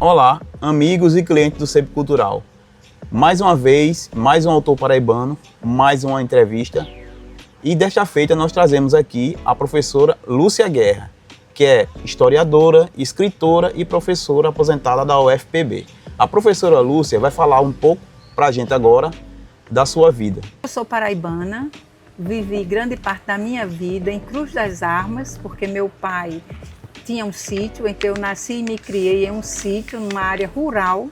Olá, amigos e clientes do Sempre Cultural. Mais uma vez, mais um autor paraibano, mais uma entrevista. E desta feita nós trazemos aqui a professora Lúcia Guerra, que é historiadora, escritora e professora aposentada da UFPB. A professora Lúcia vai falar um pouco para a gente agora da sua vida. Eu sou paraibana, vivi grande parte da minha vida em Cruz das Armas, porque meu pai tinha um sítio, então eu nasci e me criei em um sítio, numa área rural.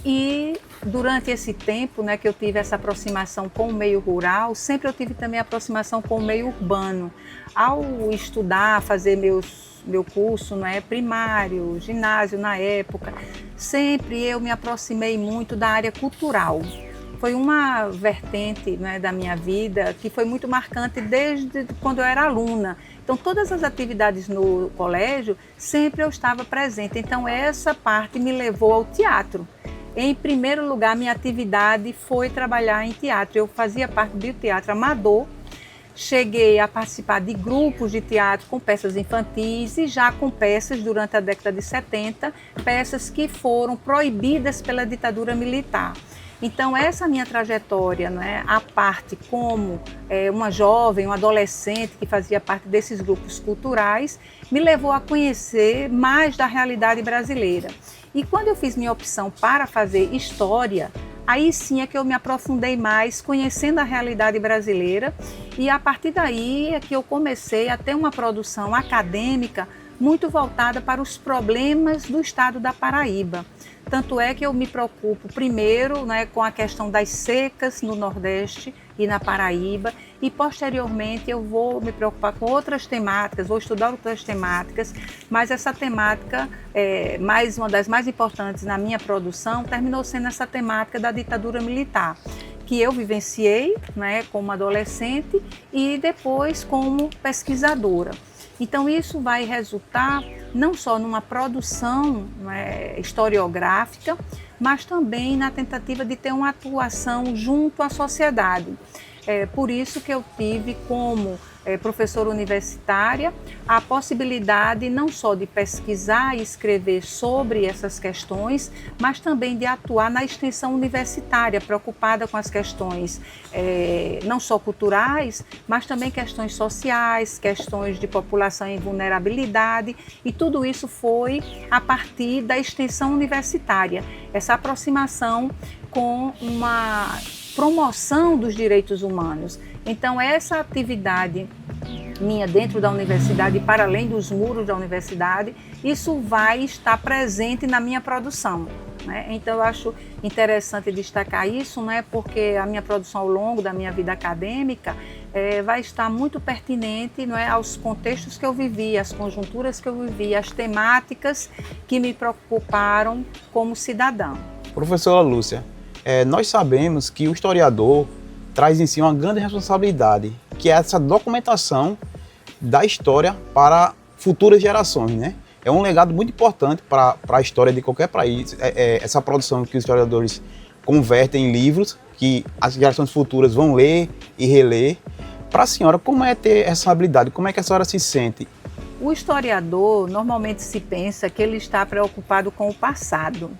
E durante esse tempo, que eu tive essa aproximação com o meio rural, sempre eu tive também aproximação com o meio urbano. Ao estudar, fazer meu curso primário, ginásio na época, sempre eu me aproximei muito da área cultural. Foi uma vertente da minha vida que foi muito marcante desde quando eu era aluna. Então, todas as atividades no colégio, sempre eu estava presente. Então, essa parte me levou ao teatro. Em primeiro lugar, minha atividade foi trabalhar em teatro. Eu fazia parte do teatro amador. Cheguei a participar de grupos de teatro com peças infantis e já com peças, durante a década de 70, peças que foram proibidas pela ditadura militar. Então, essa minha trajetória, a parte como uma jovem, uma adolescente que fazia parte desses grupos culturais, me levou a conhecer mais da realidade brasileira. E quando eu fiz minha opção para fazer história, aí sim é que eu me aprofundei mais, conhecendo a realidade brasileira, e a partir daí é que eu comecei a ter uma produção acadêmica muito voltada para os problemas do estado da Paraíba. Tanto é que eu me preocupo primeiro com a questão das secas no Nordeste e na Paraíba, e posteriormente eu vou me preocupar com outras temáticas, vou estudar outras temáticas, mas essa temática, mais uma das mais importantes na minha produção, terminou sendo essa temática da ditadura militar, que eu vivenciei como adolescente e depois como pesquisadora. Então isso vai resultar não só numa produção historiográfica, mas também na tentativa de ter uma atuação junto à sociedade. Por isso que eu tive como professora universitária a possibilidade não só de pesquisar e escrever sobre essas questões, mas também de atuar na extensão universitária, preocupada com as questões não só culturais, mas também questões sociais, questões de população em vulnerabilidade, e tudo isso foi a partir da extensão universitária, essa aproximação com uma promoção dos direitos humanos. Então, essa atividade minha dentro da universidade, para além dos muros da universidade, isso vai estar presente na minha produção. Então, eu acho interessante destacar isso, porque a minha produção ao longo da minha vida acadêmica vai estar muito pertinente aos contextos que eu vivi, às conjunturas que eu vivi, às temáticas que me preocuparam como cidadã. Professora Lúcia, nós sabemos que o historiador traz em si uma grande responsabilidade, que é essa documentação da história para futuras gerações, É um legado muito importante para a história de qualquer país, essa produção que os historiadores convertem em livros, que as gerações futuras vão ler e reler. Para a senhora, como é ter essa habilidade? Como é que a senhora se sente? O historiador, normalmente se pensa que ele está preocupado com o passado,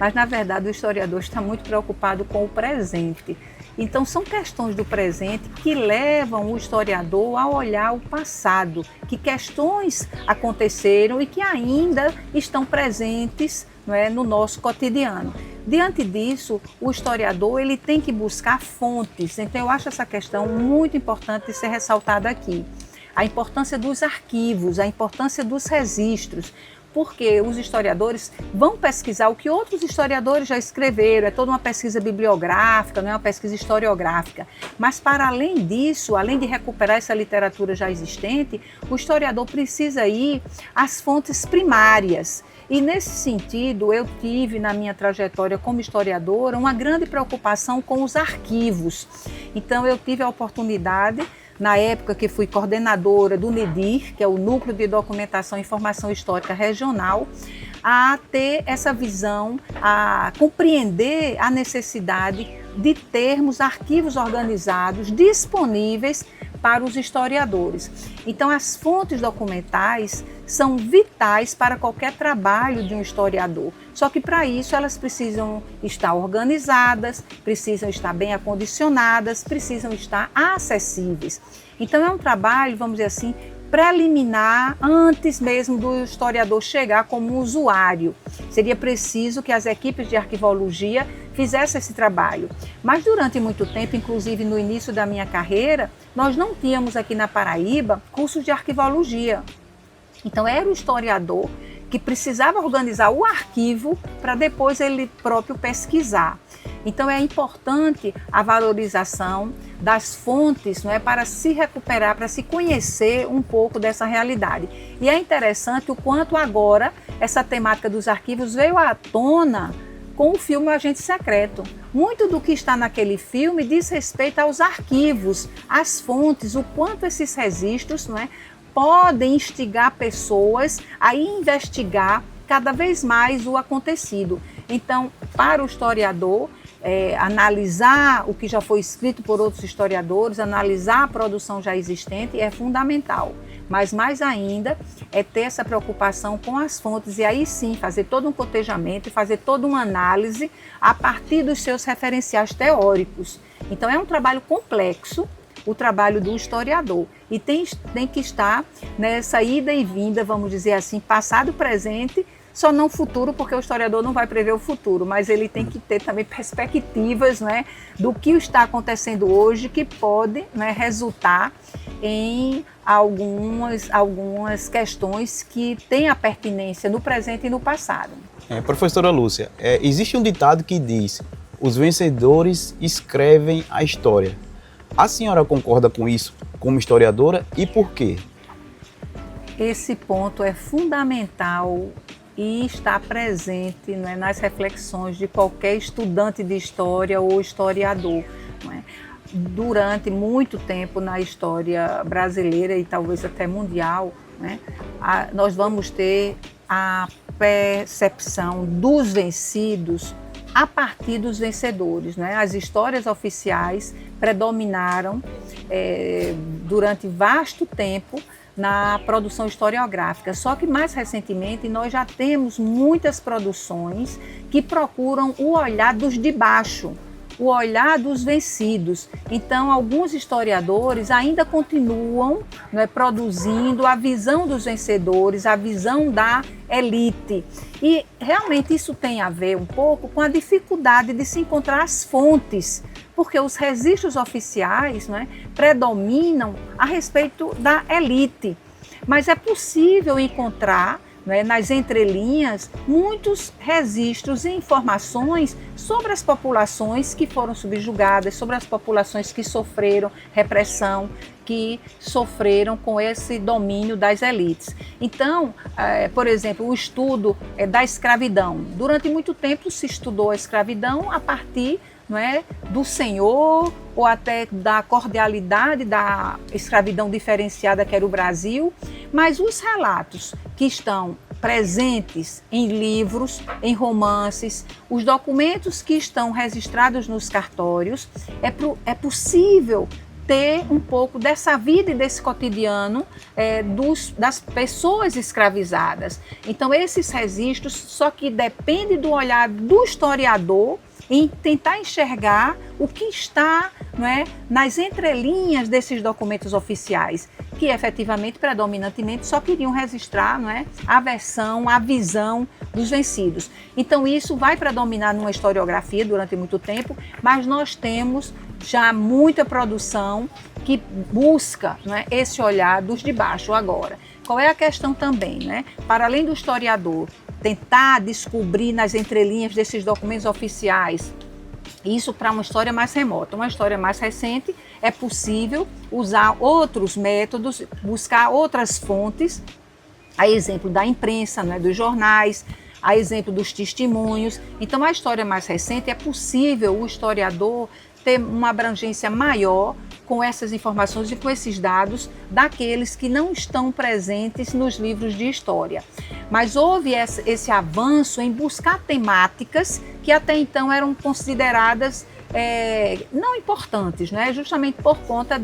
Mas, na verdade, o historiador está muito preocupado com o presente. Então, são questões do presente que levam o historiador a olhar o passado, que questões aconteceram e que ainda estão presentes no nosso cotidiano. Diante disso, o historiador ele tem que buscar fontes. Então, eu acho essa questão muito importante de ser ressaltada aqui. A importância dos arquivos, a importância dos registros, porque os historiadores vão pesquisar o que outros historiadores já escreveram, é toda uma pesquisa bibliográfica, não é uma pesquisa historiográfica. Mas, para além disso, além de recuperar essa literatura já existente, o historiador precisa ir às fontes primárias. E, nesse sentido, eu tive, na minha trajetória como historiadora, uma grande preocupação com os arquivos. Então, eu tive a oportunidade, na época que fui coordenadora do NIDIR, que é o Núcleo de Documentação e Informação Histórica Regional, a ter essa visão, a compreender a necessidade de termos arquivos organizados disponíveis para os historiadores. Então, as fontes documentais são vitais para qualquer trabalho de um historiador. Só que para isso elas precisam estar organizadas, precisam estar bem acondicionadas, precisam estar acessíveis. Então é um trabalho, vamos dizer assim, preliminar antes mesmo do historiador chegar como usuário. Seria preciso que as equipes de arquivologia fizessem esse trabalho. Mas durante muito tempo, inclusive no início da minha carreira, nós não tínhamos aqui na Paraíba cursos de arquivologia. Então era o historiador que precisava organizar o arquivo para depois ele próprio pesquisar. Então é importante a valorização das fontes, não é, para se recuperar, para se conhecer um pouco dessa realidade. E é interessante o quanto agora essa temática dos arquivos veio à tona com o filme O Agente Secreto. Muito do que está naquele filme diz respeito aos arquivos, às fontes, o quanto esses registros, não é, podem instigar pessoas a investigar cada vez mais o acontecido. Então, para o historiador, analisar o que já foi escrito por outros historiadores, analisar a produção já existente é fundamental. Mas mais ainda é ter essa preocupação com as fontes e aí sim fazer todo um cotejamento e fazer toda uma análise a partir dos seus referenciais teóricos. Então é um trabalho complexo, o trabalho do historiador, e tem que estar nessa ida e vinda, vamos dizer assim, passado, presente, só não futuro, porque o historiador não vai prever o futuro, mas ele tem que ter também perspectivas, né, do que está acontecendo hoje, que pode, né, resultar em algumas questões que têm a pertinência no presente e no passado. Professora Lúcia, existe um ditado que diz: os vencedores escrevem a história. A senhora concorda com isso como historiadora e por quê? Esse ponto é fundamental e está presente, não é, nas reflexões de qualquer estudante de história ou historiador. Não é? Durante muito tempo na história brasileira e talvez até mundial, né, nós vamos ter a percepção dos vencidos a partir dos vencedores, né? As histórias oficiais predominaram durante vasto tempo na produção historiográfica. Só que mais recentemente nós já temos muitas produções que procuram o olhar dos de baixo, o olhar dos vencidos. Então, alguns historiadores ainda continuam, né, produzindo a visão dos vencedores, a visão da elite. E realmente isso tem a ver um pouco com a dificuldade de se encontrar as fontes, porque os registros oficiais, né, predominam a respeito da elite. Mas é possível encontrar, né, nas entrelinhas, muitos registros e informações sobre as populações que foram subjugadas, sobre as populações que sofreram repressão, que sofreram com esse domínio das elites. Então, por exemplo, o estudo da escravidão. Durante muito tempo se estudou a escravidão a partir, não é, do senhor ou até da cordialidade da escravidão diferenciada que era o Brasil, mas os relatos que estão presentes em livros, em romances, os documentos que estão registrados nos cartórios, é possível ter um pouco dessa vida e desse cotidiano das pessoas escravizadas. Então, esses registros, só que depende do olhar do historiador em tentar enxergar o que está, não é, nas entrelinhas desses documentos oficiais, que efetivamente, predominantemente, só queriam registrar, não é, a versão, a visão dos vencidos. Então isso vai predominar numa historiografia durante muito tempo, mas nós temos já muita produção que busca, não é, esse olhar dos de baixo agora. Qual é a questão também, né? Para além do historiador tentar descobrir nas entrelinhas desses documentos oficiais, isso para uma história mais remota. Uma história mais recente, é possível usar outros métodos, buscar outras fontes, a exemplo da imprensa, né, dos jornais, a exemplo dos testemunhos. Então, a história mais recente, é possível o historiador ter uma abrangência maior com essas informações e com esses dados daqueles que não estão presentes nos livros de história. Mas houve esse avanço em buscar temáticas que até então eram consideradas não importantes, né? Justamente por conta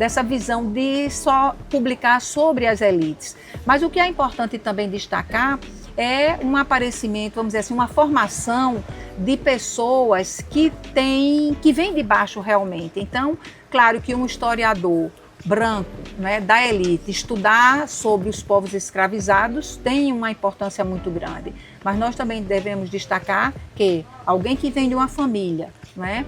dessa visão de só publicar sobre as elites. Mas o que é importante também destacar é um aparecimento, vamos dizer assim, uma formação de pessoas que vêm de baixo realmente. Então, claro que um historiador branco, né, da elite, estudar sobre os povos escravizados tem uma importância muito grande. Mas nós também devemos destacar que alguém que vem de uma família, né,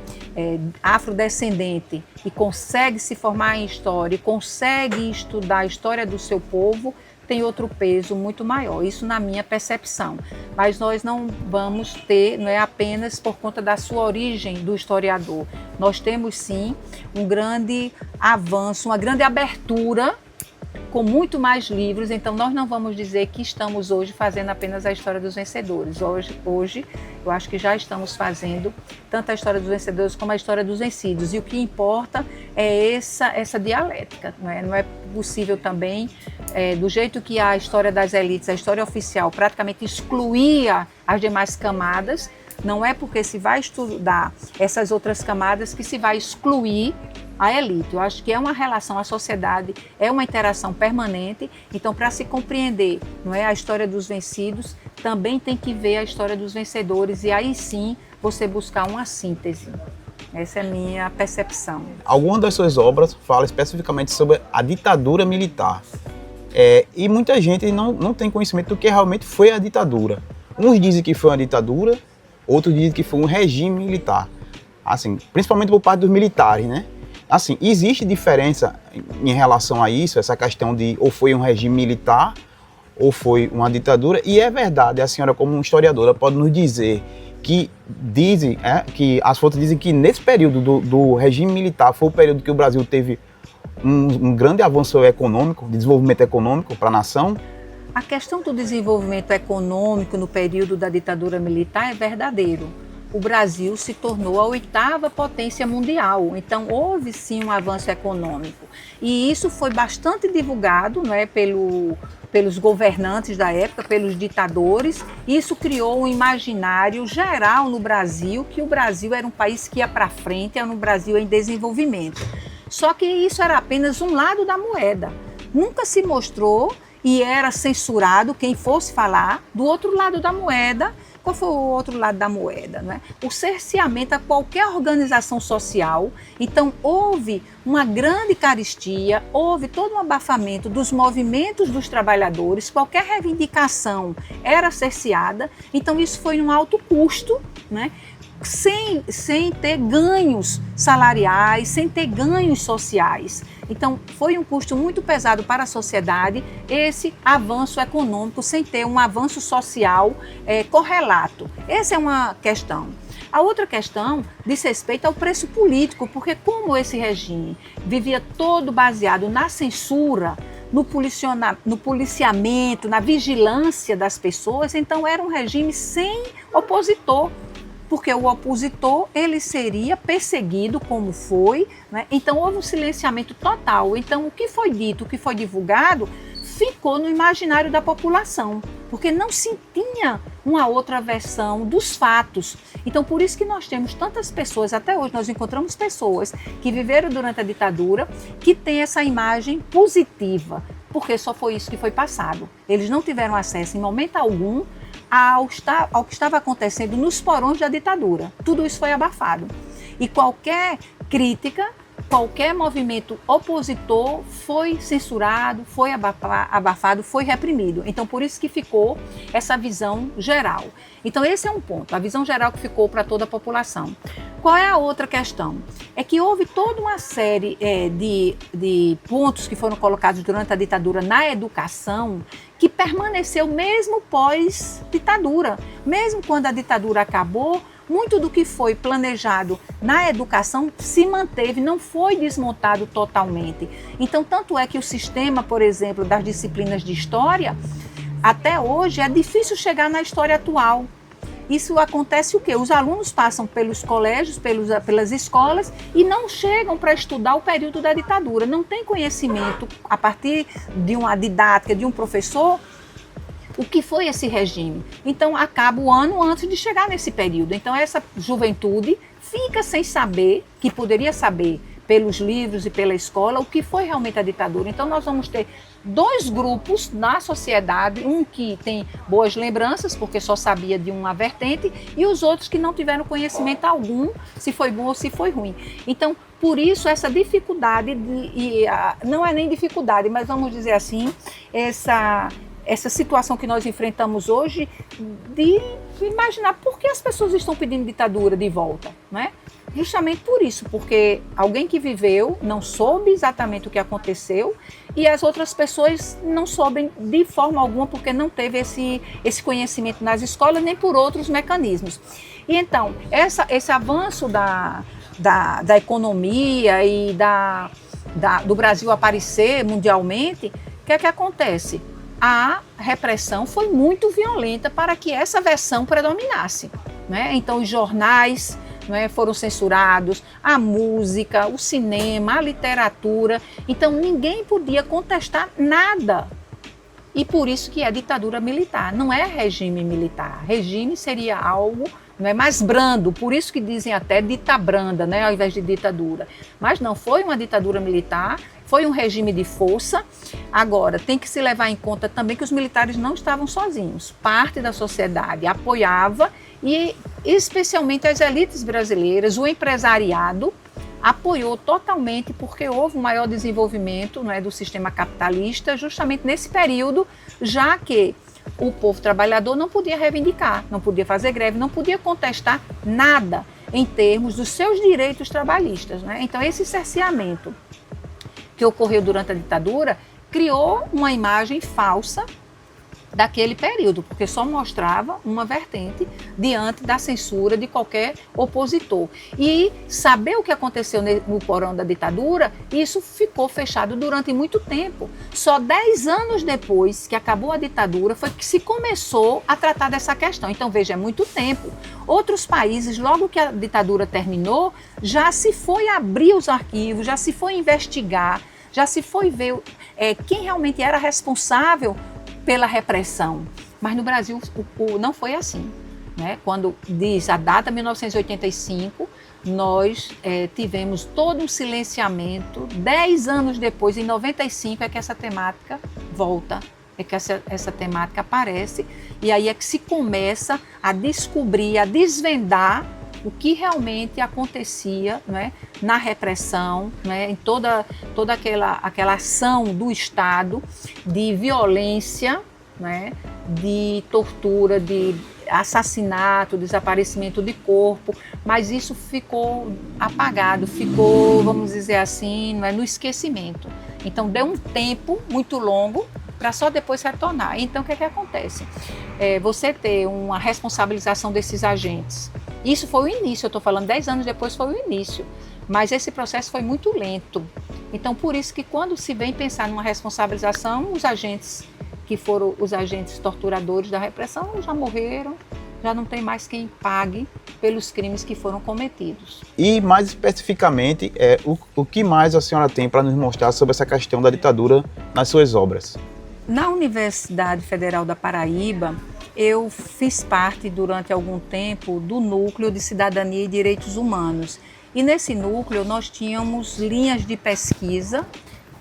afrodescendente e consegue se formar em história, e consegue estudar a história do seu povo, tem outro peso muito maior, isso na minha percepção. Mas nós não vamos ter, não é apenas por conta da sua origem do historiador. Nós temos sim um grande avanço, uma grande abertura com muito mais livros, então nós não vamos dizer que estamos hoje fazendo apenas a história dos vencedores. Hoje eu acho que já estamos fazendo tanto a história dos vencedores como a história dos vencidos, e o que importa é essa dialética. Não é possível também, do jeito que a história das elites, a história oficial, praticamente excluía as demais camadas, não é porque se vai estudar essas outras camadas que se vai excluir a elite. Eu acho que é uma relação, a sociedade é uma interação permanente, então para se compreender, não é, a história dos vencidos, também tem que ver a história dos vencedores, e aí sim você buscar uma síntese. Essa é a minha percepção. Alguma das suas obras fala especificamente sobre a ditadura militar. E muita gente não tem conhecimento do que realmente foi a ditadura. Uns dizem que foi uma ditadura, outros dizem que foi um regime militar. Assim, principalmente por parte dos militares, né? Assim, existe diferença em relação a isso, essa questão de ou foi um regime militar ou foi uma ditadura, e é verdade, a senhora como historiadora pode nos dizer que que as fontes dizem que nesse período do regime militar foi o período que o Brasil teve um grande avanço econômico, de desenvolvimento econômico para a nação? A questão do desenvolvimento econômico no período da ditadura militar é verdadeiro. O Brasil se tornou a 8ª potência mundial, então houve sim um avanço econômico. E isso foi bastante divulgado, não é, pelos governantes da época, pelos ditadores. Isso criou um imaginário geral no Brasil, que o Brasil era um país que ia para frente, era um Brasil em desenvolvimento. Só que isso era apenas um lado da moeda. Nunca se mostrou e era censurado quem fosse falar do outro lado da moeda. Qual foi o outro lado da moeda, né? O cerceamento a qualquer organização social. Então, houve uma grande carestia, houve todo um abafamento dos movimentos dos trabalhadores, qualquer reivindicação era cerceada. Então, isso foi um alto custo, né? Sem ter ganhos salariais, sem ter ganhos sociais. Então, foi um custo muito pesado para a sociedade esse avanço econômico, sem ter um avanço social correlato. Essa é uma questão. A outra questão diz respeito ao preço político, porque como esse regime vivia todo baseado na censura, no policiamento, na vigilância das pessoas, então era um regime sem opositor. Porque o opositor, ele seria perseguido como foi, né? Então houve um silenciamento total. Então o que foi dito, o que foi divulgado, ficou no imaginário da população, porque não se tinha uma outra versão dos fatos. Então por isso que nós temos tantas pessoas, até hoje nós encontramos pessoas que viveram durante a ditadura, que têm essa imagem positiva, porque só foi isso que foi passado. Eles não tiveram acesso em momento algum ao que estava acontecendo nos porões da ditadura. Tudo isso foi abafado. E qualquer crítica, qualquer movimento opositor foi censurado, foi abafado, foi reprimido. Então, por isso que ficou essa visão geral. Então, esse é um ponto, a visão geral que ficou para toda a população. Qual é a outra questão? É que houve toda uma série de pontos que foram colocados durante a ditadura na educação que permaneceu mesmo pós-ditadura. Mesmo quando a ditadura acabou, muito do que foi planejado na educação se manteve, não foi desmontado totalmente. Então, tanto é que o sistema, por exemplo, das disciplinas de história, até hoje é difícil chegar na história atual. Isso acontece o quê? Os alunos passam pelos colégios, pelas escolas e não chegam para estudar o período da ditadura. Não tem conhecimento, a partir de uma didática, de um professor, o que foi esse regime. Então, acaba o ano antes de chegar nesse período. Então, essa juventude fica sem saber, que poderia saber pelos livros e pela escola, o que foi realmente a ditadura. Então nós vamos ter dois grupos na sociedade, um que tem boas lembranças, porque só sabia de uma vertente, e os outros que não tiveram conhecimento algum, se foi bom ou se foi ruim. Então, por isso, essa dificuldade, não é nem dificuldade, mas vamos dizer assim, essa situação que nós enfrentamos hoje de imaginar por que as pessoas estão pedindo ditadura de volta, né? Justamente por isso, porque alguém que viveu não soube exatamente o que aconteceu e as outras pessoas não soubem de forma alguma porque não teve esse conhecimento nas escolas nem por outros mecanismos. E então, esse avanço da economia e do Brasil aparecer mundialmente, o que é que acontece? A repressão foi muito violenta para que essa versão predominasse, né? Então, os jornais, né, foram censurados, a música, o cinema, a literatura. Então, ninguém podia contestar nada. E por isso que é ditadura militar, não é regime militar. Regime seria algo, não é, mais brando, por isso que dizem até dita branda, né, ao invés de ditadura. Mas não, foi uma ditadura militar, foi um regime de força. Agora, tem que se levar em conta também que os militares não estavam sozinhos. Parte da sociedade apoiava e especialmente as elites brasileiras, o empresariado, apoiou totalmente porque houve um maior desenvolvimento, não é, do sistema capitalista justamente nesse período, já que o povo trabalhador não podia reivindicar, não podia fazer greve, não podia contestar nada em termos dos seus direitos trabalhistas, né? Então, esse cerceamento que ocorreu durante a ditadura criou uma imagem falsa daquele período, porque só mostrava uma vertente diante da censura de qualquer opositor. E saber o que aconteceu no porão da ditadura, isso ficou fechado durante muito tempo. Só 10 anos depois que acabou a ditadura foi que se começou a tratar dessa questão. Então, veja, é muito tempo. Outros países, logo que a ditadura terminou, já se foi abrir os arquivos, já se foi investigar, já se foi ver quem realmente era responsável pela repressão. Mas no Brasil não foi assim, né? Quando diz a data 1985, nós tivemos todo um silenciamento. 10 anos depois, em 95, é que essa temática volta, é que essa temática aparece, e aí é que se começa a descobrir, a desvendar o que realmente acontecia, né, na repressão, né, em toda aquela ação do Estado de violência, né, de tortura, de assassinato, desaparecimento de corpo, mas isso ficou apagado, ficou, vamos dizer assim, não é, no esquecimento. Então deu um tempo muito longo para só depois retornar. Então o que é que acontece? Você ter uma responsabilização desses agentes. Isso foi o início, eu estou falando 10 anos depois foi o início, mas esse processo foi muito lento. Então, por isso que quando se vem pensar numa responsabilização, os agentes que foram os agentes torturadores da repressão já morreram, já não tem mais quem pague pelos crimes que foram cometidos. E mais especificamente, o que mais a senhora tem para nos mostrar sobre essa questão da ditadura nas suas obras? Na Universidade Federal da Paraíba, eu fiz parte durante algum tempo do Núcleo de Cidadania e Direitos Humanos. E nesse núcleo nós tínhamos linhas de pesquisa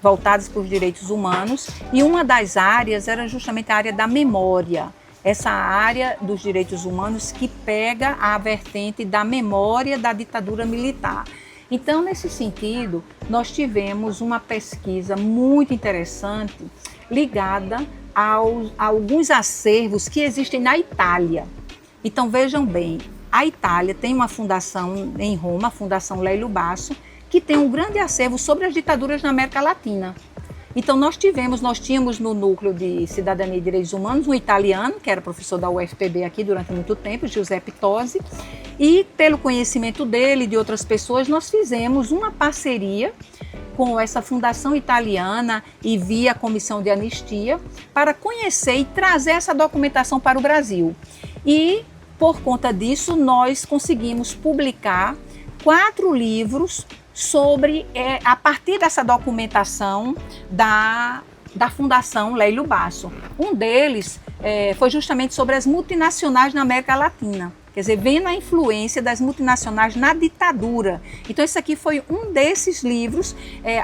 voltadas para os direitos humanos e uma das áreas era justamente a área da memória. Essa área dos direitos humanos que pega a vertente da memória da ditadura militar. Então, nesse sentido, nós tivemos uma pesquisa muito interessante ligada a alguns acervos que existem na Itália. Então, vejam bem, a Itália tem uma fundação em Roma, a Fundação Lélio Basso, que tem um grande acervo sobre as ditaduras na América Latina. Então, nós tínhamos no Núcleo de Cidadania e Direitos Humanos um italiano, que era professor da UFPB aqui durante muito tempo, Giuseppe Tosi, e pelo conhecimento dele e de outras pessoas, nós fizemos uma parceria com essa fundação italiana e via Comissão de Anistia para conhecer e trazer essa documentação para o Brasil. E, por conta disso, nós conseguimos publicar 4 livros sobre, a partir dessa documentação da Fundação Lélio Basso. Um deles foi justamente sobre as multinacionais na América Latina. Quer dizer, vendo a influência das multinacionais na ditadura. Então, esse aqui foi um desses livros,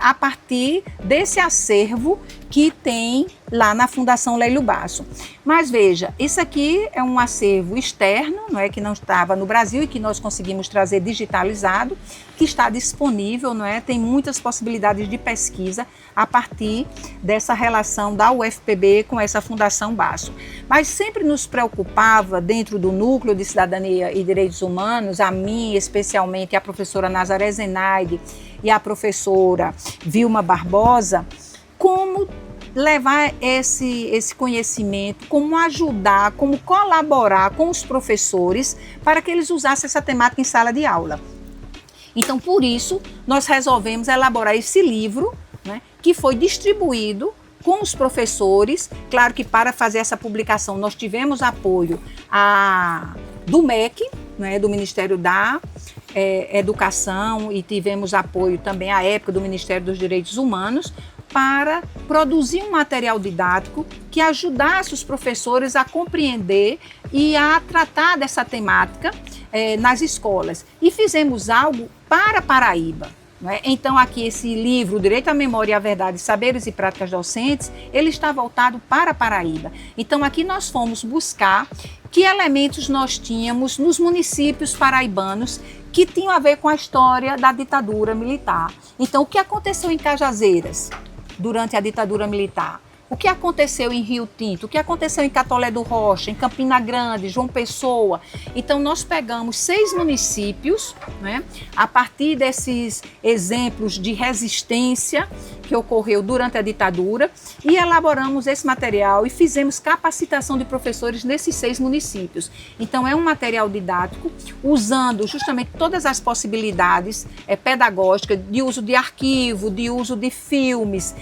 a partir desse acervo que tem lá na Fundação Lélio Basso. Mas veja, isso aqui é um acervo externo, não é, que não estava no Brasil e que nós conseguimos trazer digitalizado, que está disponível, não é? Tem muitas possibilidades de pesquisa a partir dessa relação da UFPB com essa Fundação Basso. Mas sempre nos preocupava, dentro do Núcleo de Cidadania e Direitos Humanos, a mim especialmente, a professora Nazaré Zenaide e a professora Vilma Barbosa, como levar esse conhecimento, como ajudar, como colaborar com os professores para que eles usassem essa temática em sala de aula. Então, por isso, nós resolvemos elaborar esse livro, né, que foi distribuído com os professores. Claro que para fazer essa publicação nós tivemos apoio do MEC, né, do Ministério da Educação, e tivemos apoio também à época do Ministério dos Direitos Humanos, para produzir um material didático que ajudasse os professores a compreender e a tratar dessa temática nas escolas. E fizemos algo para Paraíba. Não é? Então, aqui esse livro, Direito à Memória e à Verdade, Saberes e Práticas Docentes, ele está voltado para Paraíba. Então, aqui nós fomos buscar que elementos nós tínhamos nos municípios paraibanos que tinham a ver com a história da ditadura militar. Então, o que aconteceu em Cajazeiras durante a ditadura militar? O que aconteceu em Rio Tinto? O que aconteceu em Catolé do Rocha, em Campina Grande, João Pessoa? Então, nós pegamos 6 municípios, né, a partir desses exemplos de resistência que ocorreu durante a ditadura, e elaboramos esse material e fizemos capacitação de professores nesses 6 municípios. Então, é um material didático usando justamente todas as possibilidades pedagógicas de uso de arquivo, de uso de filmes,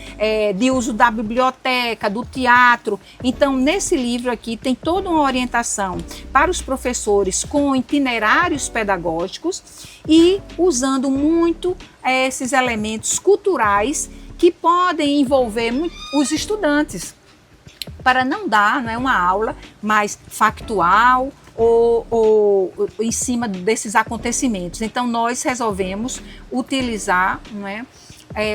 de uso da biblioteca, do teatro. Então, nesse livro aqui tem toda uma orientação para os professores com itinerários pedagógicos e usando muito esses elementos culturais que podem envolver os estudantes, para não dar, não é, uma aula mais factual ou em cima desses acontecimentos. Então, nós resolvemos utilizar, não é,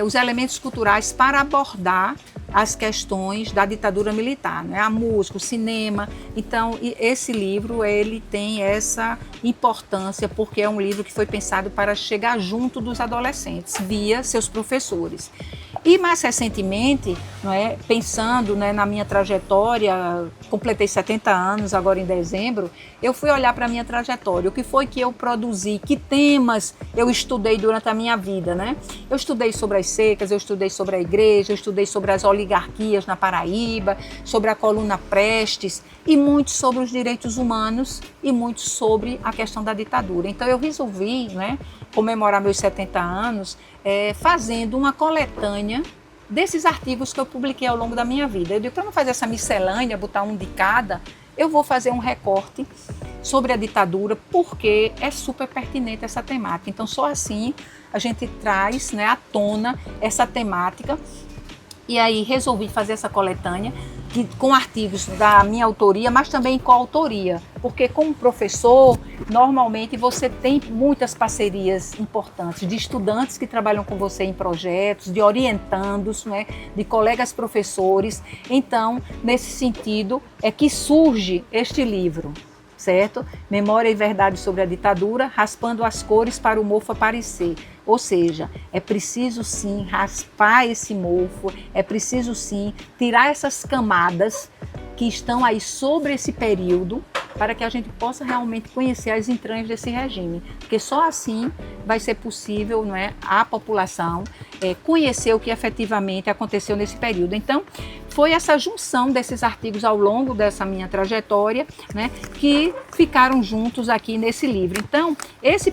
os elementos culturais para abordar as questões da ditadura militar, né? A música, o cinema. Então, esse livro ele tem essa importância porque é um livro que foi pensado para chegar junto dos adolescentes, via seus professores. E mais recentemente, não é, pensando, né, na minha trajetória, completei 70 anos agora em dezembro, eu fui olhar para a minha trajetória, o que foi que eu produzi, que temas eu estudei durante a minha vida, né? Eu estudei sobre as secas, eu estudei sobre a igreja, eu estudei sobre as oligarquias na Paraíba, sobre a coluna Prestes e muito sobre os direitos humanos e muito sobre a questão da ditadura. Então eu resolvi, né, comemorar meus 70 anos fazendo uma coletânea desses artigos que eu publiquei ao longo da minha vida. Eu digo, para não fazer essa miscelânea, botar um de cada, eu vou fazer um recorte sobre a ditadura, porque é super pertinente essa temática. Então, só assim a gente traz, né, à tona essa temática. E aí resolvi fazer essa coletânea com artigos da minha autoria, mas também coautoria, porque como professor, normalmente você tem muitas parcerias importantes de estudantes que trabalham com você em projetos, de orientandos, né, de colegas professores. Então, nesse sentido, é que surge este livro, certo? Memória e Verdade sobre a Ditadura, raspando as cores para o mofo aparecer. Ou seja, é preciso sim raspar esse mofo, é preciso sim tirar essas camadas que estão aí sobre esse período, para que a gente possa realmente conhecer as entranhas desse regime. Porque só assim vai ser possível, não é, a população conhecer o que efetivamente aconteceu nesse período. Então, foi essa junção desses artigos ao longo dessa minha trajetória, né, que ficaram juntos aqui nesse livro. Então, esse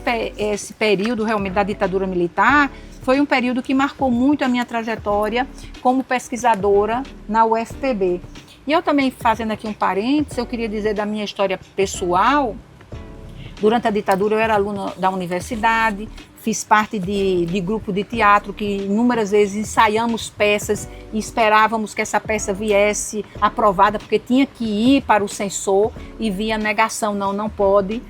período realmente da ditadura militar foi um período que marcou muito a minha trajetória como pesquisadora na UFPB. E eu também, fazendo aqui um parênteses, eu queria dizer da minha história pessoal. Durante a ditadura eu era aluna da universidade, fiz parte de grupo de teatro que inúmeras vezes ensaiamos peças e esperávamos que essa peça viesse aprovada, porque tinha que ir para o censor e via negação, não pode.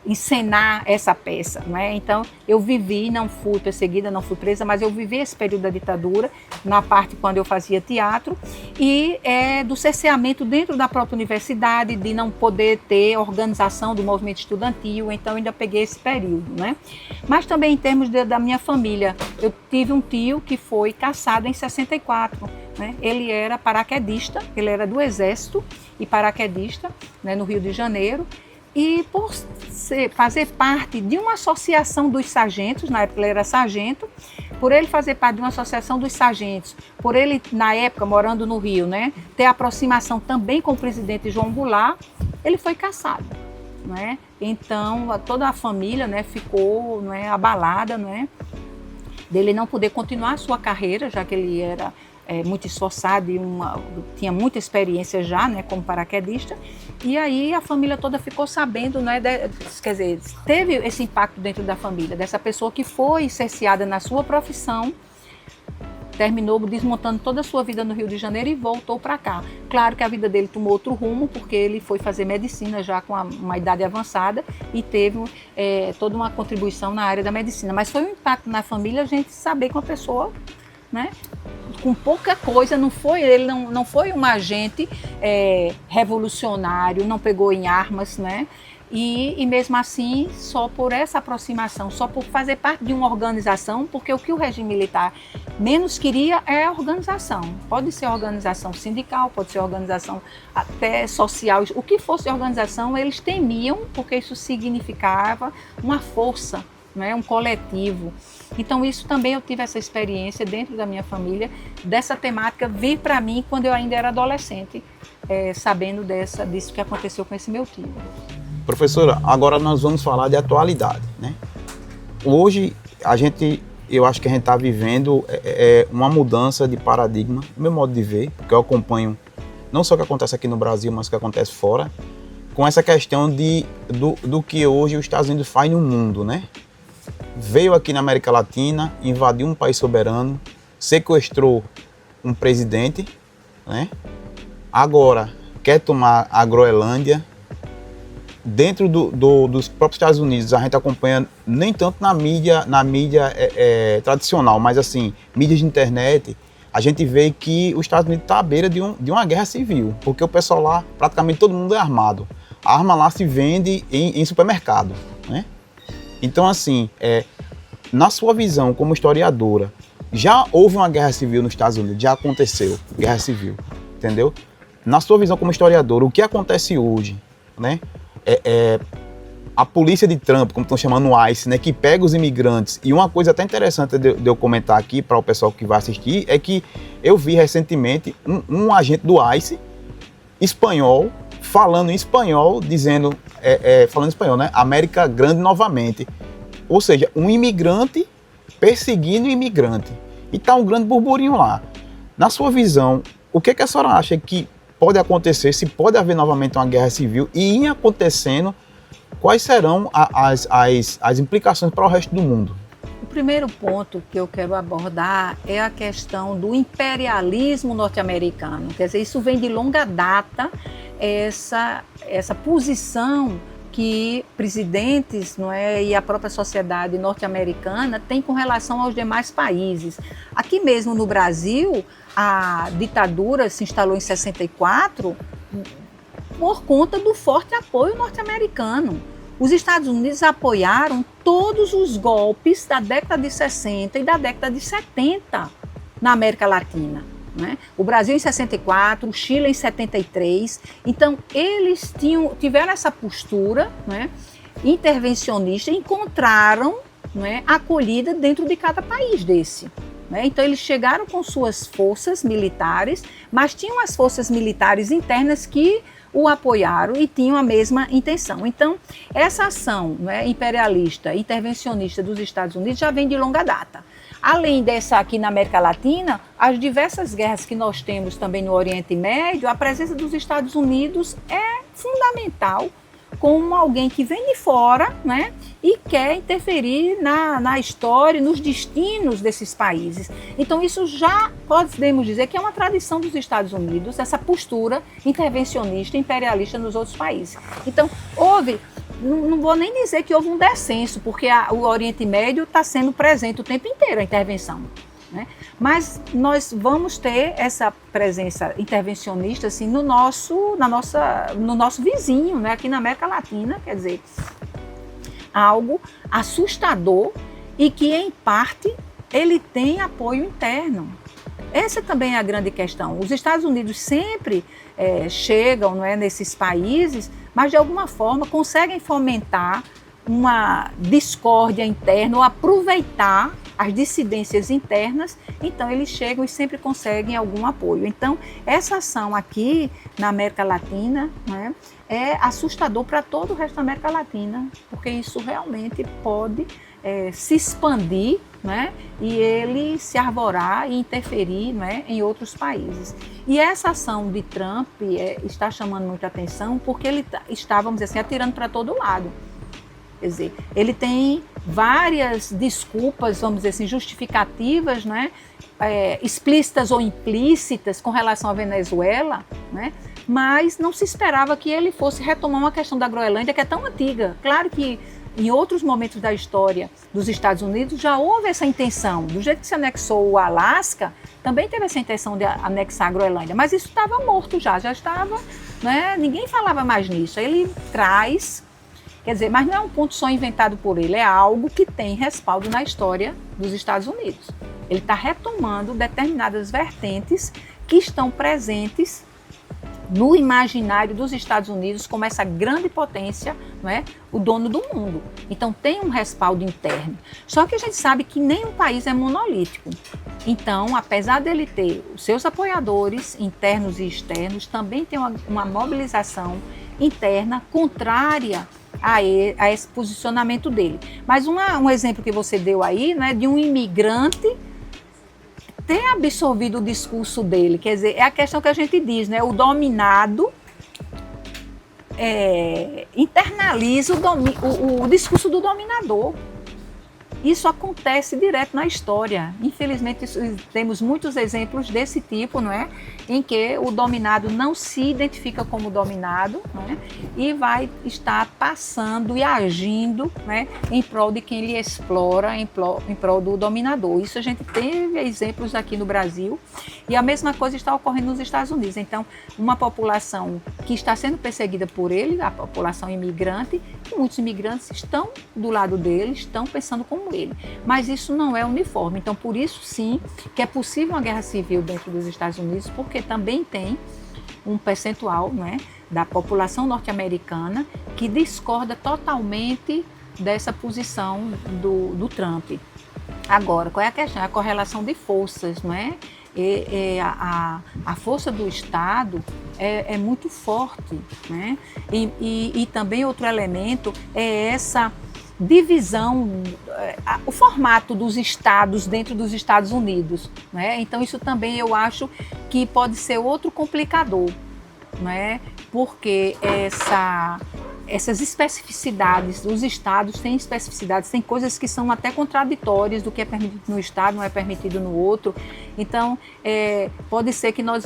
encenar essa peça, né? Então eu vivi, não fui perseguida, não fui presa, mas eu vivi esse período da ditadura, na parte quando eu fazia teatro, e do cerceamento dentro da própria universidade, de não poder ter organização do movimento estudantil, então ainda peguei esse período, né? Mas também em termos da minha família, eu tive um tio que foi caçado em 64, né? Ele era paraquedista, ele era do Exército e paraquedista, né, no Rio de Janeiro. E por fazer parte de uma associação dos sargentos, na época ele era sargento, por ele fazer parte de uma associação dos sargentos, por ele, na época, morando no Rio, né, ter aproximação também com o presidente João Goulart, ele foi caçado, né? Então, toda a família, né, ficou, né, abalada, né, dele não poder continuar a sua carreira, já que ele era muito esforçado e tinha muita experiência já, né, como paraquedista. E aí a família toda ficou sabendo, né, quer dizer, teve esse impacto dentro da família, dessa pessoa que foi cerceada na sua profissão, terminou desmontando toda a sua vida no Rio de Janeiro e voltou para cá. Claro que a vida dele tomou outro rumo, porque ele foi fazer medicina já com uma idade avançada e teve toda uma contribuição na área da medicina. Mas foi um impacto na família a gente saber que uma pessoa, né, com pouca coisa, ele não foi um agente revolucionário, não pegou em armas, né? E mesmo assim, só por essa aproximação, só por fazer parte de uma organização, porque o que o regime militar menos queria é a organização. Pode ser organização sindical, pode ser organização até social, o que fosse organização, eles temiam, porque isso significava uma força, né, um coletivo. Então isso também eu tive essa experiência dentro da minha família, dessa temática vir para mim quando eu ainda era adolescente, sabendo disso que aconteceu com esse meu tio. Professora, agora nós vamos falar de atualidade, né? Hoje eu acho que a gente está vivendo uma mudança de paradigma, no meu modo de ver, porque eu acompanho não só o que acontece aqui no Brasil, mas o que acontece fora, com essa questão do que hoje os Estados Unidos faz no mundo, né? Veio aqui na América Latina, invadiu um país soberano, sequestrou um presidente, né? Agora quer tomar a Groenlândia. Dentro dos próprios Estados Unidos, a gente acompanha nem tanto na mídia tradicional, mas assim, mídias de internet, a gente vê que os Estados Unidos está à beira de uma guerra civil, porque o pessoal lá, praticamente todo mundo é armado. A arma lá se vende em supermercado, né? Então, assim, na sua visão como historiadora, já houve uma guerra civil nos Estados Unidos, já aconteceu guerra civil, entendeu? Na sua visão como historiadora, o que acontece hoje, né? A polícia de Trump, como estão chamando o ICE, né, que pega os imigrantes. E uma coisa até interessante de eu comentar aqui para o pessoal que vai assistir é que eu vi recentemente um agente do ICE espanhol, falando em espanhol, dizendo, falando em espanhol, né, América Grande novamente. Ou seja, um imigrante perseguindo um imigrante. E está um grande burburinho lá. Na sua visão, o que a senhora acha que pode acontecer, se pode haver novamente uma guerra civil, e em acontecendo, quais serão as implicações para o resto do mundo? O primeiro ponto que eu quero abordar é a questão do imperialismo norte-americano. Quer dizer, isso vem de longa data, essa posição que presidentes, não é, e a própria sociedade norte-americana tem com relação aos demais países. Aqui mesmo no Brasil, a ditadura se instalou em 64 por conta do forte apoio norte-americano. Os Estados Unidos apoiaram todos os golpes da década de 60 e da década de 70 na América Latina, né? O Brasil em 64, o Chile em 73. Então, eles tiveram essa postura, né, intervencionista e encontraram, né, acolhida dentro de cada país desse. Né? Então, eles chegaram com suas forças militares, mas tinham as forças militares internas que o apoiaram e tinham a mesma intenção. Então, essa ação, né, imperialista, intervencionista dos Estados Unidos já vem de longa data. Além dessa aqui na América Latina, as diversas guerras que nós temos também no Oriente Médio, a presença dos Estados Unidos é fundamental, como alguém que vem de fora, né, e quer interferir na história, nos destinos desses países. Então isso já podemos dizer que é uma tradição dos Estados Unidos, essa postura intervencionista, imperialista nos outros países. Então não vou nem dizer que houve um descenso, porque o Oriente Médio está sendo presente o tempo inteiro, a intervenção, né? Mas nós vamos ter essa presença intervencionista assim, no nosso vizinho, né? Aqui na América Latina, quer dizer, algo assustador e que, em parte, ele tem apoio interno. Essa também é a grande questão. Os Estados Unidos sempre chegam, não é, nesses países, mas de alguma forma conseguem fomentar uma discórdia interna ou aproveitar as dissidências internas, então eles chegam e sempre conseguem algum apoio. Então, essa ação aqui na América Latina, né, é assustador para todo o resto da América Latina, porque isso realmente pode se expandir, né, e ele se arvorar e interferir, né, em outros países. E essa ação de Trump está chamando muita atenção porque ele está, vamos dizer assim, atirando para todo lado. Quer dizer, ele tem várias desculpas, vamos dizer assim, justificativas, né, explícitas ou implícitas com relação à Venezuela, né, mas não se esperava que ele fosse retomar uma questão da Groenlândia que é tão antiga. Claro que em outros momentos da história dos Estados Unidos já houve essa intenção. Do jeito que se anexou o Alasca, também teve essa intenção de anexar a Groenlândia, mas isso estava morto já estava, né, ninguém falava mais nisso. Ele traz... Quer dizer, mas não é um ponto só inventado por ele, é algo que tem respaldo na história dos Estados Unidos. Ele está retomando determinadas vertentes que estão presentes no imaginário dos Estados Unidos como essa grande potência, não é? O dono do mundo. Então tem um respaldo interno. Só que a gente sabe que nenhum país é monolítico. Então, apesar dele ter os seus apoiadores internos e externos, também tem uma mobilização interna contrária a esse posicionamento dele. Mas um exemplo que você deu aí, né, de um imigrante ter absorvido o discurso dele, quer dizer, é a questão que a gente diz, né, o dominado internaliza o discurso do dominador. Isso acontece direto na história. Infelizmente, temos muitos exemplos desse tipo, não é? Em que o dominado não se identifica como dominado, não é? E vai estar passando e agindo, né, em prol de quem ele explora, em prol do dominador. Isso a gente teve exemplos aqui no Brasil e a mesma coisa está ocorrendo nos Estados Unidos. Então, uma população que está sendo perseguida por ele, a população imigrante, e muitos imigrantes estão do lado dele, estão pensando como ele. Mas isso não é uniforme. Então, por isso, sim, que é possível uma guerra civil dentro dos Estados Unidos, porque também tem um percentual, né, da população norte-americana que discorda totalmente dessa posição do Trump. Agora, qual é a questão? A correlação de forças, não é? A força do Estado é muito forte, né? E também outro elemento é essa divisão, o formato dos estados dentro dos Estados Unidos, né? Então isso também eu acho que pode ser outro complicador, né? Porque essas especificidades, os estados têm especificidades, tem coisas que são até contraditórias do que é permitido no estado, não é permitido no outro. Então, pode ser que nós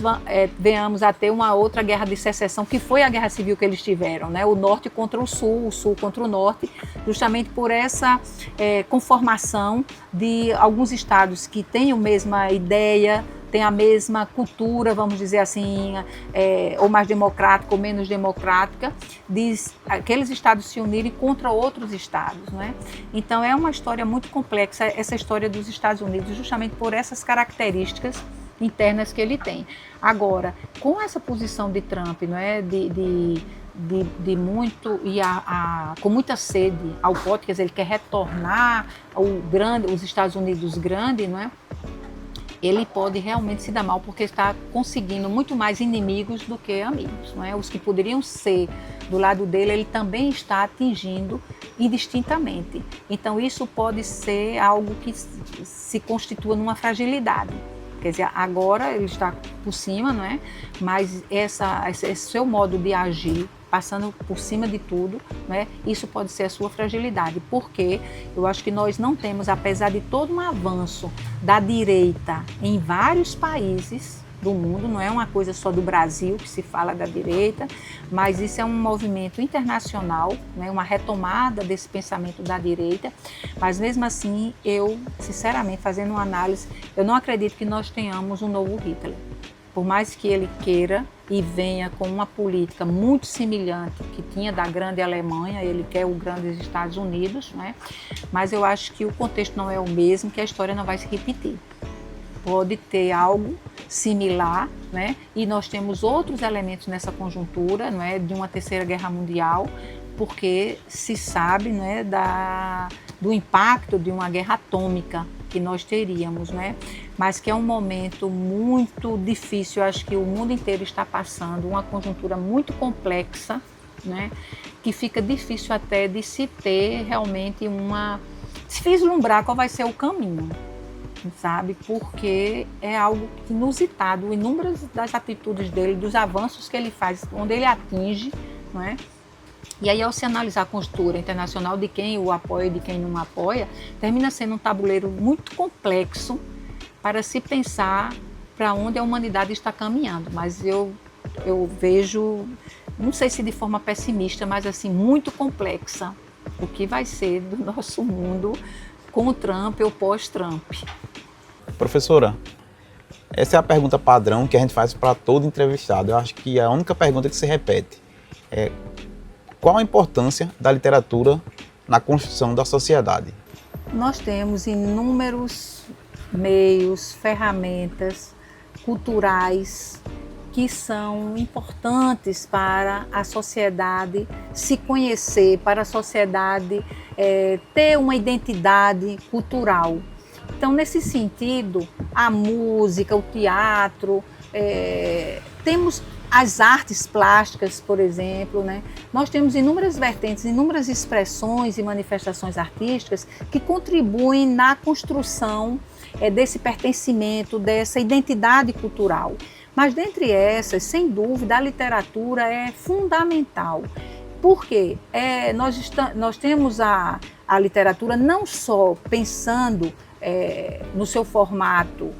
venhamos a ter uma outra guerra de secessão, que foi a guerra civil que eles tiveram, né? O norte contra o sul contra o norte, justamente por essa conformação de alguns estados que têm a mesma ideia, tem a mesma cultura, vamos dizer assim, ou mais democrática ou menos democrática, de aqueles estados se unirem contra outros estados, né? Então é uma história muito complexa, essa história dos Estados Unidos, justamente por essas características internas que ele tem. Agora, com essa posição de Trump, não é, de muito e com muita sede ao pote, quer dizer, ele quer retornar os Estados Unidos grande, não é? Ele pode realmente se dar mal porque está conseguindo muito mais inimigos do que amigos, não é? Os que poderiam ser do lado dele, ele também está atingindo indistintamente. Então isso pode ser algo que se constitua numa fragilidade. Quer dizer, agora ele está por cima, não é? Mas esse seu modo de agir, passando por cima de tudo, né? Isso pode ser a sua fragilidade, porque eu acho que nós não temos, apesar de todo um avanço da direita em vários países do mundo, não é uma coisa só do Brasil que se fala da direita, mas isso é um movimento internacional, né, uma retomada desse pensamento da direita, mas mesmo assim, eu, sinceramente, fazendo uma análise, eu não acredito que nós tenhamos um novo Hitler. Por mais que ele queira e venha com uma política muito semelhante que tinha da grande Alemanha, ele quer o grande Estados Unidos, né? Mas eu acho que o contexto não é o mesmo, que a história não vai se repetir. Pode ter algo similar, né? E nós temos outros elementos nessa conjuntura, não é, de uma terceira guerra mundial, porque se sabe, né, do impacto de uma guerra atômica que nós teríamos, né? Mas que é um momento muito difícil. Eu acho que o mundo inteiro está passando uma conjuntura muito complexa, né? Que fica difícil até de se ter realmente se vislumbrar qual vai ser o caminho, sabe? Porque é algo inusitado, inúmeras das atitudes dele, dos avanços que ele faz, onde ele atinge, não é? E aí, ao se analisar a conjuntura internacional de quem o apoia e de quem não apoia, termina sendo um tabuleiro muito complexo para se pensar para onde a humanidade está caminhando. Mas eu vejo, não sei se de forma pessimista, mas assim, muito complexa o que vai ser do nosso mundo com o Trump ou pós-Trump. Professora, essa é a pergunta padrão que a gente faz para todo entrevistado. Eu acho que é a única pergunta que se repete é: qual a importância da literatura na construção da sociedade? Nós temos inúmeros meios, ferramentas culturais que são importantes para a sociedade se conhecer, para a sociedade ter uma identidade cultural. Então, nesse sentido, a música, o teatro, temos as artes plásticas, por exemplo, né? Nós temos inúmeras vertentes, inúmeras expressões e manifestações artísticas que contribuem na construção desse pertencimento, dessa identidade cultural. Mas dentre essas, sem dúvida, a literatura é fundamental. Por quê? Nós temos a literatura não só pensando no seu formato,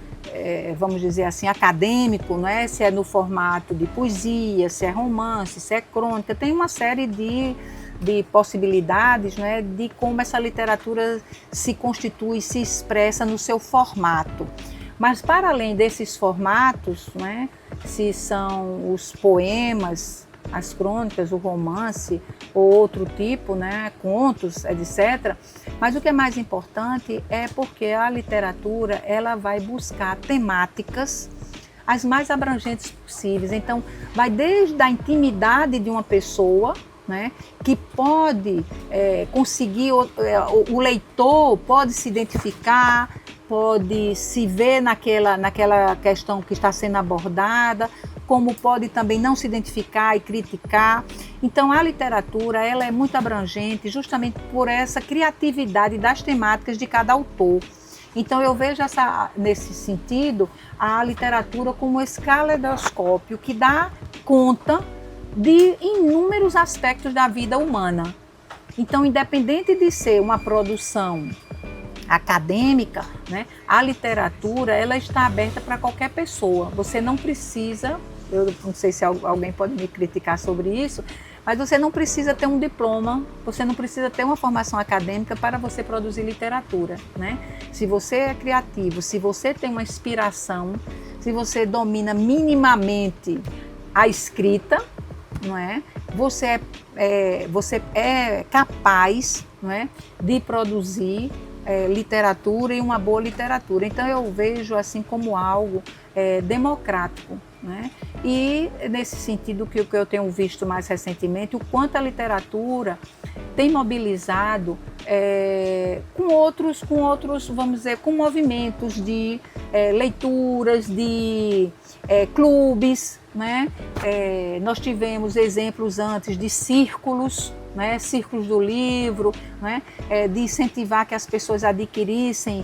vamos dizer assim, acadêmico, não é? Se é no formato de poesia, se é romance, se é crônica, tem uma série de possibilidades, não é? De como essa literatura se constitui, se expressa no seu formato. Mas para além desses formatos, não é? Se são os poemas, as crônicas, o romance ou outro tipo, né, contos, etc. Mas o que é mais importante é porque a literatura ela vai buscar temáticas as mais abrangentes possíveis. Então, vai desde a intimidade de uma pessoa, né, que pode conseguir, o leitor pode se identificar, pode se ver naquela questão que está sendo abordada, como pode também não se identificar e criticar. Então, a literatura ela é muito abrangente justamente por essa criatividade das temáticas de cada autor. Então, eu vejo nesse sentido a literatura como esse caleidoscópio que dá conta de inúmeros aspectos da vida humana. Então, independente de ser uma produção acadêmica, né, a literatura ela está aberta para qualquer pessoa. Você não precisa, eu não sei se alguém pode me criticar sobre isso, mas você não precisa ter um diploma, você não precisa ter uma formação acadêmica para você produzir literatura, né? Se você é criativo, se você tem uma inspiração, se você domina minimamente a escrita, não é? Você é capaz, não é, de produzir literatura e uma boa literatura. Então eu vejo assim como algo democrático, né? E nesse sentido que eu tenho visto mais recentemente, o quanto a literatura tem mobilizado com outros, vamos dizer, com movimentos de leituras, de clubes, né? Nós tivemos exemplos antes de círculos, né? Círculos do livro, né? De incentivar que as pessoas adquirissem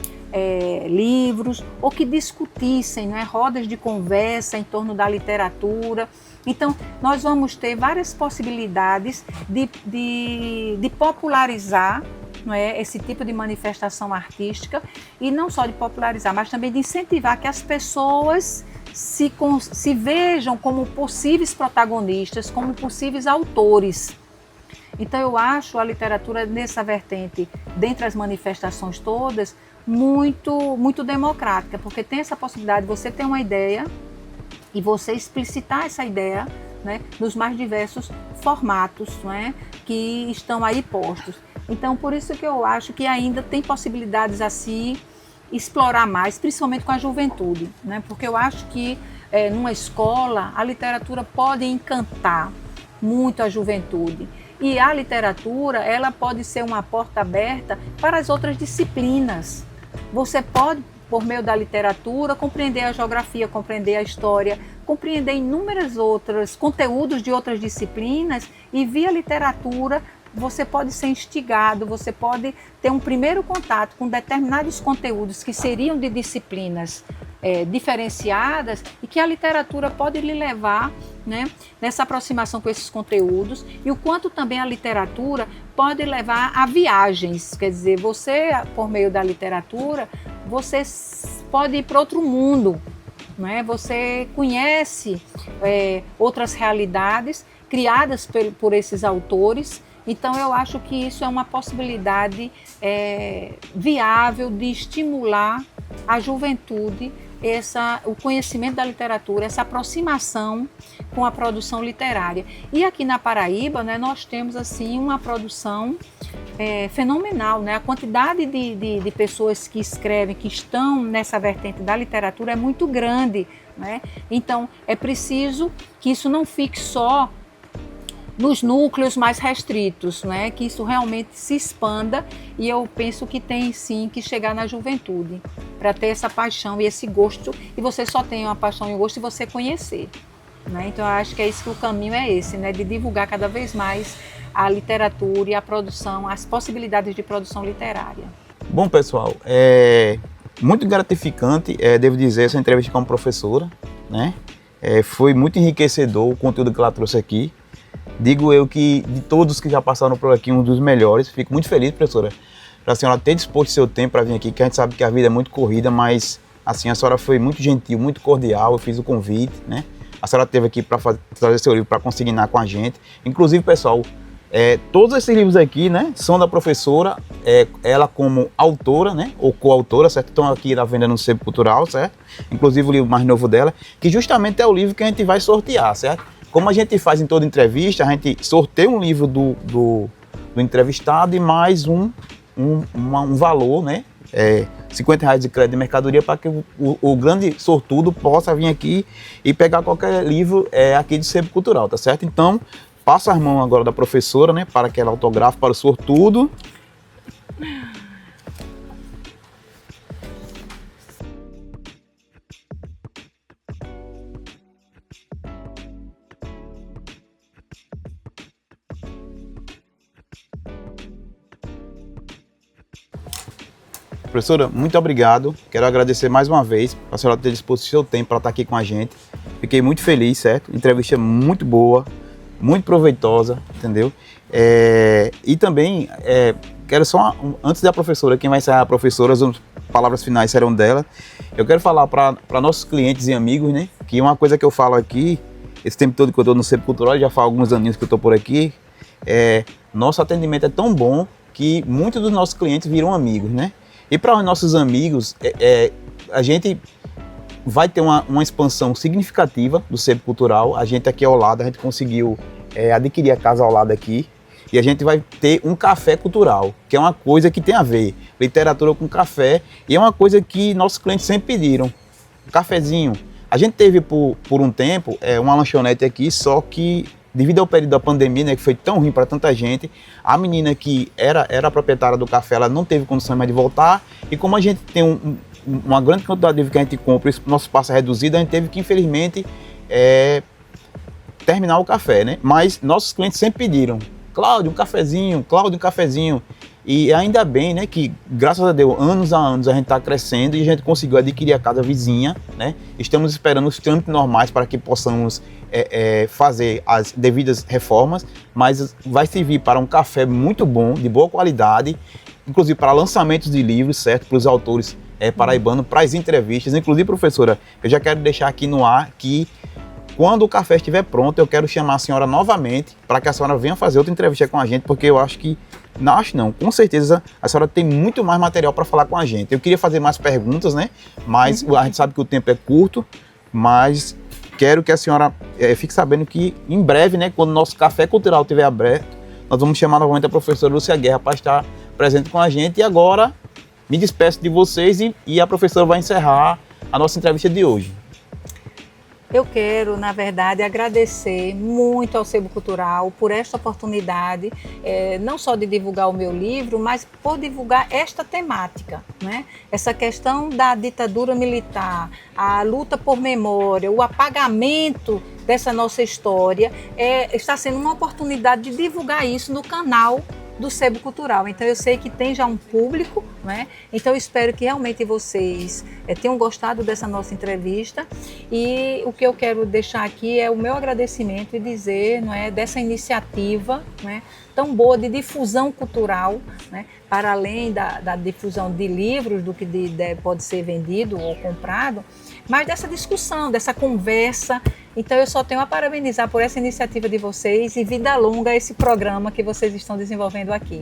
livros, ou que discutissem, né, rodas de conversa em torno da literatura. Então, nós vamos ter várias possibilidades de popularizar, não é, esse tipo de manifestação artística, e não só de popularizar, mas também de incentivar que as pessoas se vejam como possíveis protagonistas, como possíveis autores. Então eu acho a literatura nessa vertente, dentre as manifestações todas, muito democrática, porque tem essa possibilidade de você ter uma ideia e você explicitar essa ideia, né, nos mais diversos formatos, né, que estão aí postos. Então por isso que eu acho que ainda tem possibilidades a se explorar mais, principalmente com a juventude, né, porque eu acho que numa escola a literatura pode encantar muito a juventude. E a literatura, ela pode ser uma porta aberta para as outras disciplinas. Você pode, por meio da literatura, compreender a geografia, compreender a história, compreender inúmeros outros conteúdos de outras disciplinas, e via literatura você pode ser instigado, você pode ter um primeiro contato com determinados conteúdos que seriam de disciplinas diferenciadas, e que a literatura pode lhe levar, né, nessa aproximação com esses conteúdos, e o quanto também a literatura pode levar a viagens. Quer dizer, você, por meio da literatura, você pode ir para outro mundo, né? Você conhece outras realidades criadas por esses autores. Então eu acho que isso é uma possibilidade viável de estimular a juventude, o conhecimento da literatura, essa aproximação com a produção literária. E aqui na Paraíba, né, nós temos assim uma produção fenomenal, né? A quantidade de pessoas que escrevem, que estão nessa vertente da literatura é muito grande, né? Então é preciso que isso não fique só nos núcleos mais restritos, né? Que isso realmente se expanda, e eu penso que tem sim que chegar na juventude para ter essa paixão e esse gosto, e você só tem uma paixão e um gosto se você conhecer, né? Então eu acho que é isso, que o caminho é esse, né? De divulgar cada vez mais a literatura e a produção, as possibilidades de produção literária. Bom, pessoal, muito gratificante, devo dizer, essa entrevista com a professora, né? Foi muito enriquecedor o conteúdo que ela trouxe aqui. Digo eu que, de todos que já passaram por aqui, um dos melhores. Fico muito feliz, professora, para a senhora ter disposto seu tempo para vir aqui, que a gente sabe que a vida é muito corrida, mas assim, a senhora foi muito gentil, muito cordial. Eu fiz o convite, né? A senhora esteve aqui para trazer seu livro para consignar com a gente. Inclusive, pessoal, todos esses livros aqui, né, são da professora, ela como autora, né, ou coautora, certo? Estão aqui na venda no Sebo Cultural, certo? Inclusive o livro mais novo dela, que justamente é o livro que a gente vai sortear, certo? Como a gente faz em toda entrevista, a gente sorteia um livro do entrevistado e mais um valor, né? R$50 de crédito de mercadoria, para que o grande sortudo possa vir aqui e pegar qualquer livro aqui de Sebo Cultural, tá certo? Então, passo as mãos agora da professora, né? Para que ela autografe para o sortudo. Professora, muito obrigado. Quero agradecer mais uma vez a senhora ter disposto o seu tempo para estar aqui com a gente. Fiquei muito feliz, certo? Entrevista muito boa, muito proveitosa, entendeu? E também, quero só, antes da professora, quem vai encerrar a professora, as palavras finais serão dela. Eu quero falar para nossos clientes e amigos, né? Que uma coisa que eu falo aqui, esse tempo todo que eu estou no Sebo Cultural, já faz alguns aninhos que eu estou por aqui, nosso atendimento é tão bom que muitos dos nossos clientes viram amigos, né? E para os nossos amigos, a gente vai ter uma expansão significativa do Sebo Cultural. A gente aqui ao lado, a gente conseguiu adquirir a casa ao lado aqui, e a gente vai ter um café cultural, que é uma coisa que tem a ver, literatura com café, e é uma coisa que nossos clientes sempre pediram, um cafezinho. A gente teve por um tempo uma lanchonete aqui, só que devido ao período da pandemia, né, que foi tão ruim para tanta gente, a menina que era a proprietária do café, ela não teve condição mais de voltar, e como a gente tem uma grande quantidade de livros que a gente compra, nosso espaço é reduzido, a gente teve que, infelizmente, terminar o café, né? Mas nossos clientes sempre pediram, Cláudio, um cafezinho, E ainda bem, né, que graças a Deus, anos a anos a gente está crescendo e a gente conseguiu adquirir a casa vizinha, né? Estamos esperando os trâmites normais para que possamos fazer as devidas reformas, mas vai servir para um café muito bom, de boa qualidade, inclusive para lançamentos de livros, certo? Para os autores paraibanos, para as entrevistas. Inclusive, professora, eu já quero deixar aqui no ar que quando o café estiver pronto, eu quero chamar a senhora novamente para que a senhora venha fazer outra entrevista com a gente, porque eu acho que, não, com certeza a senhora tem muito mais material para falar com a gente. Eu queria fazer mais perguntas, né? Mas a gente sabe que o tempo é curto, mas quero que a senhora fique sabendo que em breve, né, quando o nosso café cultural estiver aberto, nós vamos chamar novamente a professora Lúcia Guerra para estar presente com a gente. E agora me despeço de vocês e a professora vai encerrar a nossa entrevista de hoje. Eu quero, na verdade, agradecer muito ao Sebo Cultural por esta oportunidade, não só de divulgar o meu livro, mas por divulgar esta temática, né? Essa questão da ditadura militar, a luta por memória, o apagamento dessa nossa história, está sendo uma oportunidade de divulgar isso no canal do Sebo Cultural. Então eu sei que tem já um público, né? Então eu espero que realmente vocês tenham gostado dessa nossa entrevista, e o que eu quero deixar aqui é o meu agradecimento e dizer, não é, dessa iniciativa, né, tão boa de difusão cultural, né, para além da difusão de livros, do que pode ser vendido ou comprado, mas dessa discussão, dessa conversa. Então eu só tenho a parabenizar por essa iniciativa de vocês e vida longa a esse programa que vocês estão desenvolvendo aqui.